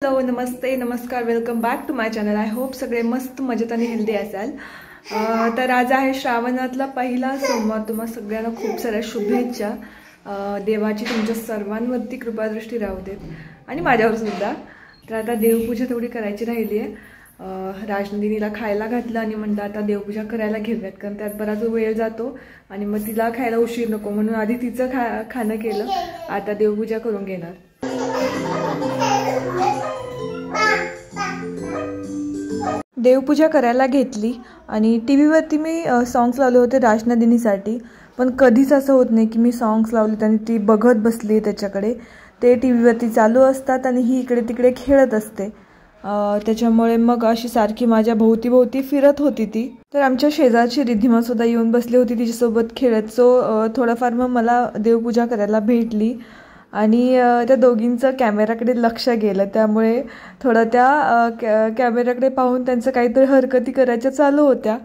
Hello नमस्ते नमस्कार welcome back to my channel. I hope सगळे मस्त मजेत आणि हेल्दी असाल। तर आज आहे श्रावणातला पहिला सोमवार। तुम्हा सगळ्यांना खूप साऱ्या शुभेच्छा। देवाची तुमच्या सर्वांवरती कृपादृष्टी राहू देत आणि माझ्यावर सुद्धा। तर आता देवपूजा थोडी करायची राहिली आहे। राजनंदिनीला खायला घातलं आणि म्हणलं आता देवपूजा करायला घेऊयात, कारण त्यात बराच वेळ जातो आणि मग तिला खायला उशीर नको म्हणून आधी तिचं खाणं केलं। आता देवपूजा करून घेणार। देवपूजा करायला घेतली आणि टी व्हीवरती मी सॉंग्स लावले होते राजनंदिनीसाठी, पण कधीच असं होत नाही की मी सॉंग्स लावलेत आणि ती बघत बसली त्याच्याकडे। ते टी व्हीवरती चालू असतात आणि ही इकडे तिकडे खेळत असते। त्याच्यामुळे मग अशी सारखी माझ्या भोवती फिरत होती ती। तर आमच्या शेजारची रिद्धिमा सुद्धा येऊन बसली होती तिच्यासोबत खेळत। सो थोडंफार मग मला देवपूजा करायला भेटली आणि त्या दोघींचं कॅमेराकडे लक्ष गेलं, त्यामुळे थोडं त्या कॅमेराकडे पाहून त्यांचं काहीतरी हरकती करायच्या चालू होत्या।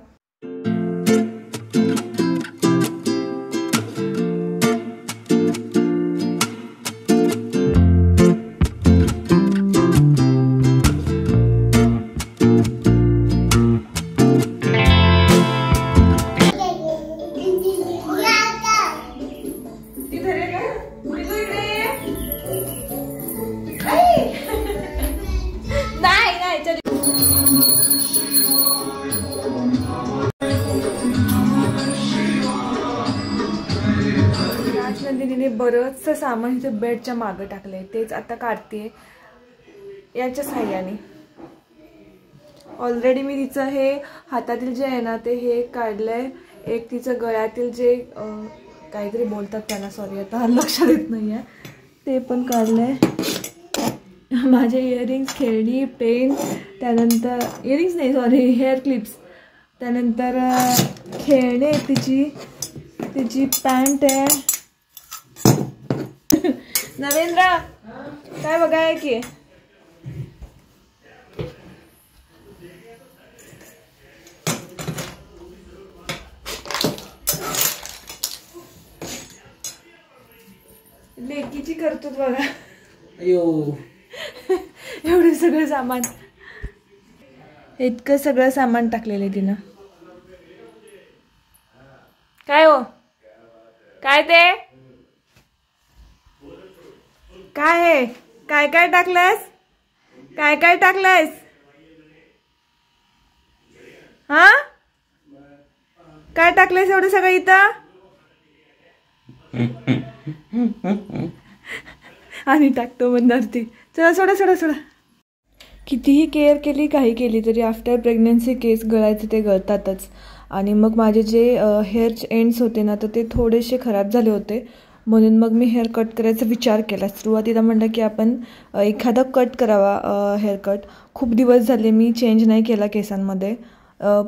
राजनंदिनीने बरंचसं सामान इथे बेडच्या मागे टाकले, तेच आता काढते याच्या साह्याने। ऑलरेडी मी तिचं हे हातातील जे आहे ना ते हे काढलंय। एक तिचं गळ्यातील जे काहीतरी बोलतात त्यांना, सॉरी आता लक्षात येत नाहीये, ते पण काढलंय। माझे इयरिंग्स, खेळणी, पेन, त्यानंतर इयरिंग्स नाही सॉरी हेअर क्लिप्स, त्यानंतर खेळणे, तिची पॅन्ट आहे। नरेंद्र काय बघाय की लेकीची करतोच बघा। अयो एवढे सगळं सामान, इतकं सगळं सामान टाकलेलं आहे तिनं। काय हो काय ते काय आहे? काय काय टाकलंस? काय काय टाकलंस? हा काय टाकलंस एवढं सगळं इथं? आणि टाकतो म्हणणार ती। चला सोडा। कितीही केअर केली, काही केली तरी आफ्टर प्रेग्नन्सी केस गळायचे ते गळतातच। आणि मग माझे जे हेअर एंड्स होते ना तर ते थोडेसे खराब झाले होते, म्हणून मग मी हेअर कट करायचा विचार केला। सुरुवातीला म्हटलं की आपण एखादा कट करावा हेअर कट। खूप दिवस झाले मी चेंज नाही केला केसांमध्ये,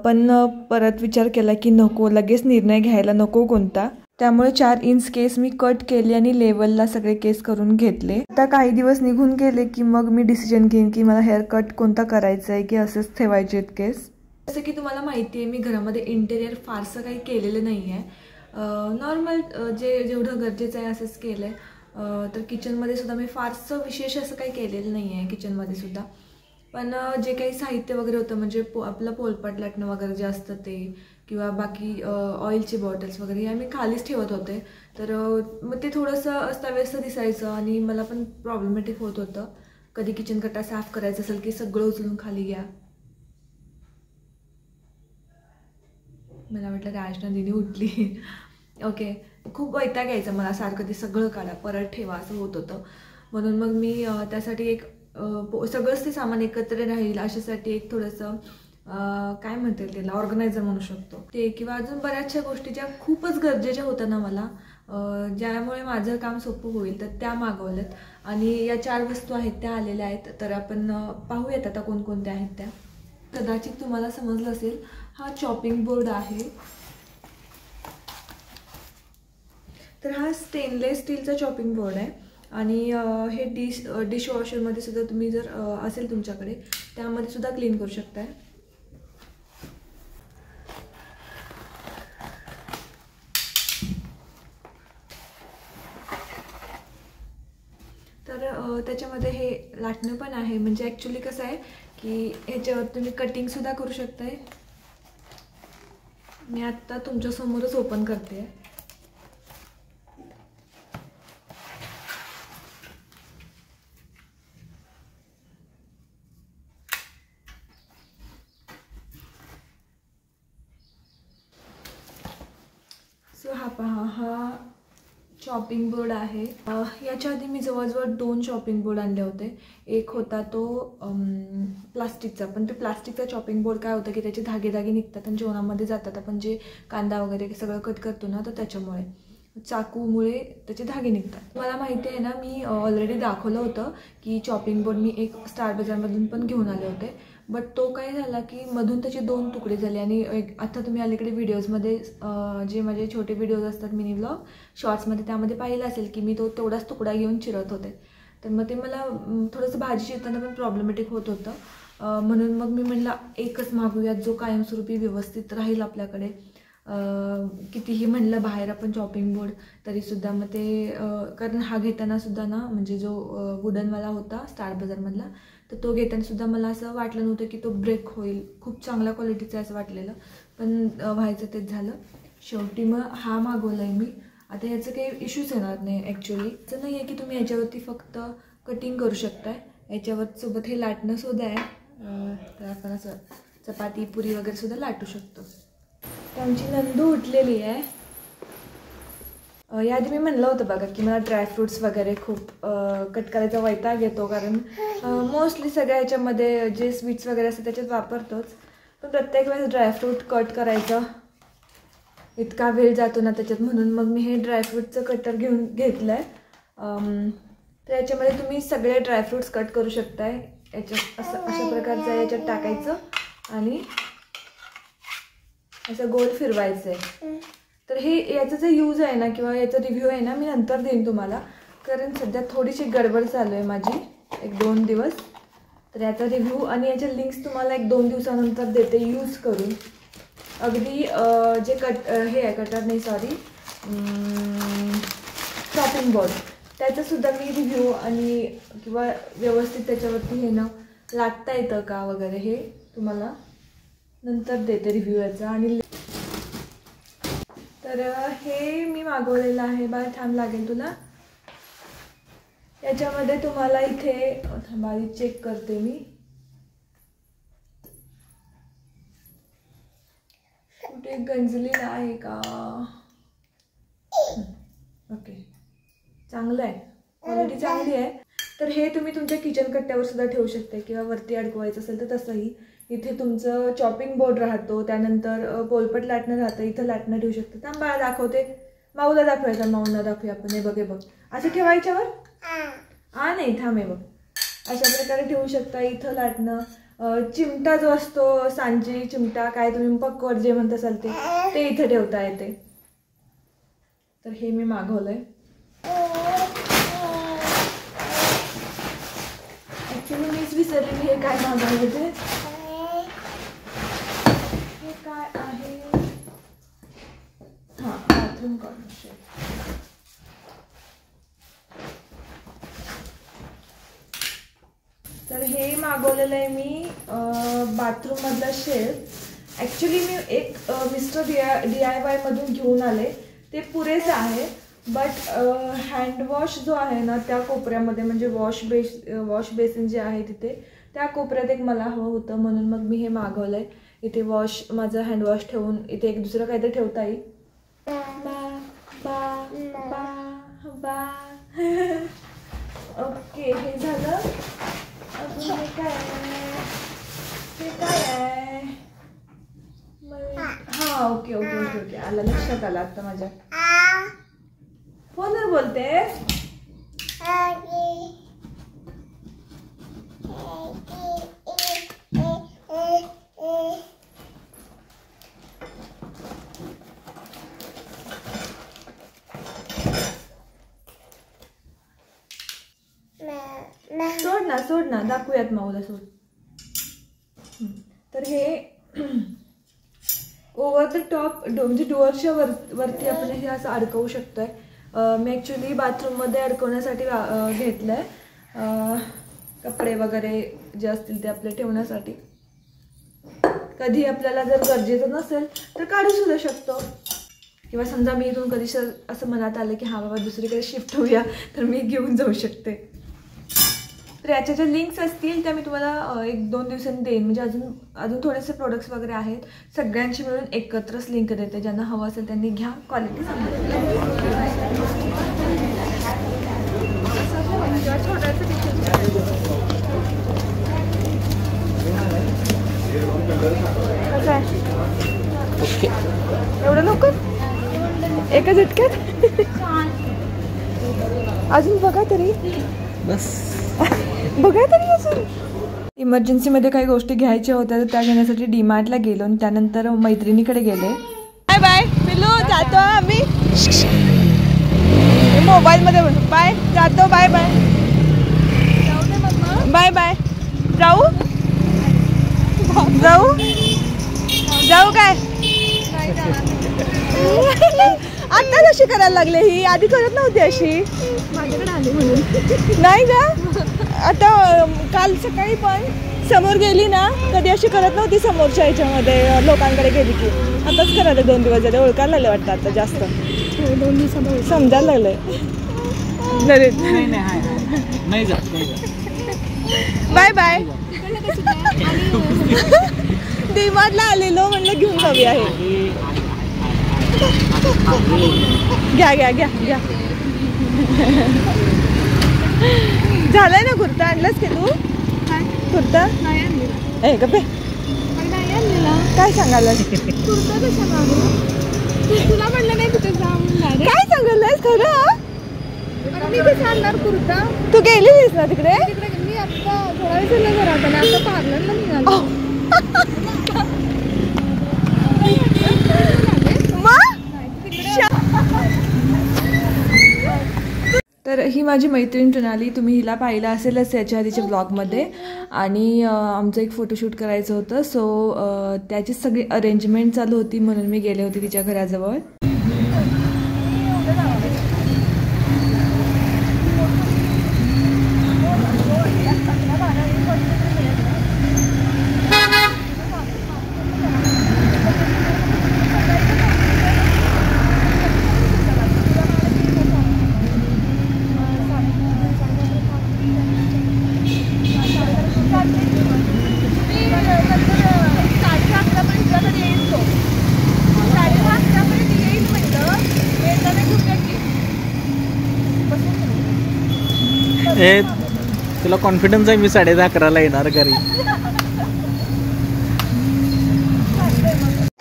पण परत विचार केला की नको, लगेच निर्णय घ्यायला नको कोणता। त्यामुळे 4 इंच केस मी कट केले आणि लेवलला सगळे केस करून घेतले। आता काही दिवस निघून गेले की मग मी डिसिजन घेईन की मला हेअर कट कोणता करायचा आहे की असेच ठेवायचे आहेत केस। जसं की तुम्हाला माहिती आहे मी घरामध्ये इंटेरियर फारसं काही केलेलं नाही आहे। नॉर्मल जेवढं गरजेचं आहे असंच केलं आहे। तर किचनमध्ये सुद्धा मी फारसं विशेष असं काही केलेलं नाही आहे किचनमध्ये सुद्धा। पण जे काही साहित्य वगैरे होतं म्हणजे आपलं पोलपाट लाटणं वगैरे जे असतं ते, किंवा बाकी ऑइलचे बॉटल्स वगैरे हे मी खालीच ठेवत होते। तर मग ते थोडंसं अस्ताव्यस्त दिसायचं आणि मला पण प्रॉब्लेमॅटिक होत होतं। कधी किचन कट्टा साफ करायचं असेल की सगळं उचलून खाली घ्या। मला वाटलं राजनंदिनी उठली। ओके, खूप वैताग यायचा मला सारखं ते सगळं काढा परत ठेवा असं होत होतं। म्हणून मग मी त्यासाठी एक सगळंच ते सामान एकत्र राहील अशासाठी एक थोडंसं काय म्हणते त्याला ऑर्गनायझर म्हणू शकतो ते, किंवा अजून बऱ्याचशा गोष्टी ज्या खूपच गरजेच्या होत्या ना मला, ज्यामुळे माझं काम सोपं होईल तर त्या मागवल्यात। आणि या 4 वस्तू आहेत त्या आलेल्या आहेत, तर आपण पाहूयात आता कोणकोणत्या आहेत त्या। कदाचित तुम्हाला समजलं असेल, हा चॉपिंग बोर्ड आहे। तर हा स्टेनलेस स्टीलचा चॉपिंग बोर्ड आहे आणि हे डिशवॉशरमध्ये सुद्धा तुम्ही जर असेल तुमच्याकडे त्यामध्ये सुद्धा क्लीन करू शकताय। तर त्याच्यामध्ये हे लाटणं पण आहे. म्हणजे ॲक्च्युली कसं आहे की ह्याच्यावर तुम्ही कटिंगसुद्धा करू शकताय. मी आत्ता तुमच्यासमोरच ओपन करते. सो हा पहा, हा चॉपिंग बोर्ड आहे. याच्या आधी मी जवळजवळ 2 चॉपिंग बोर्ड आणले होते. एक होता तो प्लास्टिकचा, पण ते प्लास्टिकचा चॉपिंग बोर्ड काय होतं की त्याचे धागे निघतात आणि जेवणामध्ये जातात. आपण जे कांदा वगैरे सगळं कट करतो ना, तर त्याच्यामुळे चाकूमुळे त्याचे धागे निघतात. मला माहिती आहे ना, मी ऑलरेडी दाखवलं होतं की चॉपिंग बोर्ड मी एक स्टार बाजारमधून पण घेऊन आले होते. बट तो काय झाला की मधून त्याचे 2 तुकडे झाले. आणि आता तुम्ही अलीकडे व्हिडिओजमध्ये जे माझे छोटे व्हिडिओज असतात मिनी व्लॉग शॉर्ट्समध्ये, त्यामध्ये पाहिलं असेल की मी तेवढाच तुकडा घेऊन चिरत होते. तर मग ते मला थोडंसं भाजी चिरताना पण प्रॉब्लेमॅटिक होत होतं. म्हणून मग मी म्हटलं एकच मागूयात जो कायमस्वरूपी व्यवस्थित राहील आपल्याकडे. कितीही म्हणलं बाहेर आपण चॉपिंग बोर्ड तरीसुद्धा मग ते कारण हा घेतानासुद्धा ना, म्हणजे जो वुडनवाला होता स्टार बाजारमधला, तर तो घेतानासुद्धा मला असं वाटलं नव्हतं की तो ब्रेक होईल. खूप चांगल्या क्वालिटीचा असं वाटलेलं, पण व्हायचं तेच झालं. शेवटी मग हा मागवला आहे मी. आता ह्याचं काही इश्यूज येणार नाही. ॲक्च्युली असं नाही आहे की तुम्ही ह्याच्यावरती फक्त कटिंग करू शकताय, याच्यावर सोबत हे लाटणंसुद्धा आहे. तर आपण असं चपाती पुरी वगैरे सुद्धा लाटू शकतो. तर आमची नंदू उठलेली आहे. याआधी मी म्हणलं होतं बघा की मला ड्रायफ्रूट्स वगैरे खूप कट करायचा वैताग येतो, कारण मोस्टली सगळ्या ह्याच्यामध्ये जे स्वीट्स वगैरे असतात त्याच्यात वापरतोच. पण प्रत्येक वेळेस ड्रायफ्रूट कट करायचं इतका वेळ जातो ना त्याच्यात, म्हणून मग मी हे ड्रायफ्रूटचं कटर घेतलं आहे. तर याच्यामध्ये तुम्ही सगळे ड्रायफ्रूट्स कट करू शकताय. याच्यात अशा प्रकारचं याच्यात टाकायचं आणि असं गोल फिरवायचं आहे. तर हे याचं जे यूज आहे ना किंवा याचा रिव्ह्यू आहे ना, मी नंतर देईन तुम्हाला, कारण सध्या थोडीशी गडबड चालू आहे माझी 1-2 दिवस. तर याचा रिव्ह्यू आणि याच्या लिंक्स तुम्हाला 1-2 दिवसानंतर देते यूज करून. अगदी जे हे आहे कटर नाही सॉरी चॉपिंग बोर्ड, त्याचासुद्धा मी रिव्ह्यू आणि किंवा व्यवस्थित त्याच्यावरती हे ना लाटता येतं का वगैरे हे तुम्हाला नंतर देते रिव्ह्यू याचा. आणि तर हे मी मागवलेलं आहे. बाय थांब लागेल तुला. याच्यामध्ये तुम्हाला इथे थांबावी चेक करते मी, कुठे गंजलेलं आहे का. ओके, चांगलं आहे, क्वालिटी चांगली आहे. तर हे तुम्ही तुमच्या किचन कट्ट्यावर सुद्धा ठेवू शकता किंवा वरती अडकवायचं असेल तर तसंही. इथे तुमचं चॉपिंग बोर्ड राहतो, त्यानंतर पोलपट लाटणं राहतं, इथं लाटणं ठेवू शकतं. थांब बाळा दाखवते, माऊला दाखवायचा, माऊला दाखवूया आपण. हे बघ, हे बघ, असं ठेवायच्यावर नाही थांब, हे बघ अशा प्रकारे ठेवू शकता. इथं लाटणं, चिमटा जो असतो सांजी चिमटा काय तुम्ही पकवड जे म्हणत असाल ते इथं ठेवता येते. तर हे मी मागवलंय. ॲक्च्युली मीच विसरलेली हे काय मागवलं ते. हे काय आहे, हां बाथरूम कॉर्नर. तर हे मागवलेलं आहे मी बाथरूममधला शेल्फ. ॲक्च्युली मी एक मिस्टर DIY मधून घेऊन आले, ते पुरेसे आहे. बट हँडवॉश जो आहे ना त्या कोपऱ्यामध्ये, म्हणजे वॉश बेसिन जे आहे तिथे त्या कोपऱ्यात एक मला हवं होतं, म्हणून मग मी हे मागवलं आहे. इथे माझं हँडवॉश ठेवून इथे एक दुसरं काहीतरी ठेवता येईल. ओके, हे झालं. अजून हे काय आहे, हां ओके ओके ओके ओके आलं, लक्षात आलं आता माझ्या. फोनवर बोलते. सोड ना दाखवूयात माऊला, सोड. तर हे ओव्हर द टॉप म्हणजे डोअरच्या वरती आपण हे असं अडकवू शकतोय. मी ॲक्च्युली बाथरूममध्ये अडकवण्यासाठी घेतलं आहे. कपडे वगैरे जे असतील ते आपले ठेवण्यासाठी. कधी आपल्याला जर गरजेचं नसेल तर काढू सुद्धा शकतो, किंवा समजा मी इथून कधी असं मनात आलं की हां बाबा दुसरीकडे शिफ्ट होऊया तर मी घेऊन जाऊ शकते. तर याच्या ज्या लिंक्स असतील त्या मी तुम्हाला 1-2 दिवसांनी देईन. म्हणजे अजून थोडेसे प्रोडक्ट्स वगैरे आहेत, सगळ्यांची मिळून एकत्रच लिंक देते. ज्यांना हवं असेल त्यांनी घ्या, क्वालिटी ओके. एवढं लवकर एका झटक्यात अजून बघा तरी, बस बघा तरी अजून. इमर्जन्सीमध्ये काही गोष्टी घ्यायच्या होत्या तर त्या घेण्यासाठी डीमार्टला गेलो आणि त्यानंतर मैत्रिणीकडे गेले. बाय बाय पिलू, जातो आम्ही मोबाईलमध्ये. बाय, जातो. Bye bye. Bye bye. जाऊ जाऊ जाऊ काय आता कशी करायला लागले? ही आधी करत नव्हती अशी. माझ्याकडे आली म्हणून नाही का? आता काल सकाळी पण समोर गेली ना, कधी अशी करत नव्हती समोरच्या ह्याच्यामध्ये लोकांकडे गेली की. आताच करायला 2 दिवस झाले, ओळखायला लागले वाटतं आता जास्त. 2 दिवसांमध्ये समजायला लागलंय. नाही जा. Bye bye. डीमार्टला आलेलो, म्हणलं घेऊन जाऊया. आहे घ्या घ्या घ्या घ्या. झालाय ना कुर्ता? आणलास की तू कुर्ता? ए गप्पे, काय सांगायला? तुला म्हणलं नाही कुठे जाऊन काय सांगायलास खरं? मी कसे आणणार कुर्ता? तू गेलीस ना तिकडे? मी आता थोडा वेळ झाला घरात आणि आता पार्लरला निघालो. तर ही माझी मैत्रीण प्रणाली, तुम्ही हिला पाहिलं असेलच याच्या आधीच्या ब्लॉगमध्ये. आणि आमचं एक फोटोशूट करायचं होतं, सो त्याची सगळी अरेंजमेंट चालू होती म्हणून मी गेले होते तिच्या घराजवळ. तुला कॉन्फिडन्स आहे मी 11:30ला येणार घरी.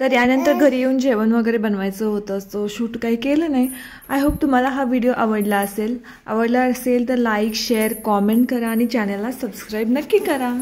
तर यानंतर घरी येऊन जेवण वगैरे बनवायचं होतं, सो शूट काही केलं नाही. आय होप तुम्हाला हा व्हिडिओ आवडला असेल तर लाईक, शेअर, कॉमेंट करा आणि चॅनलला सबस्क्राईब नक्की करा.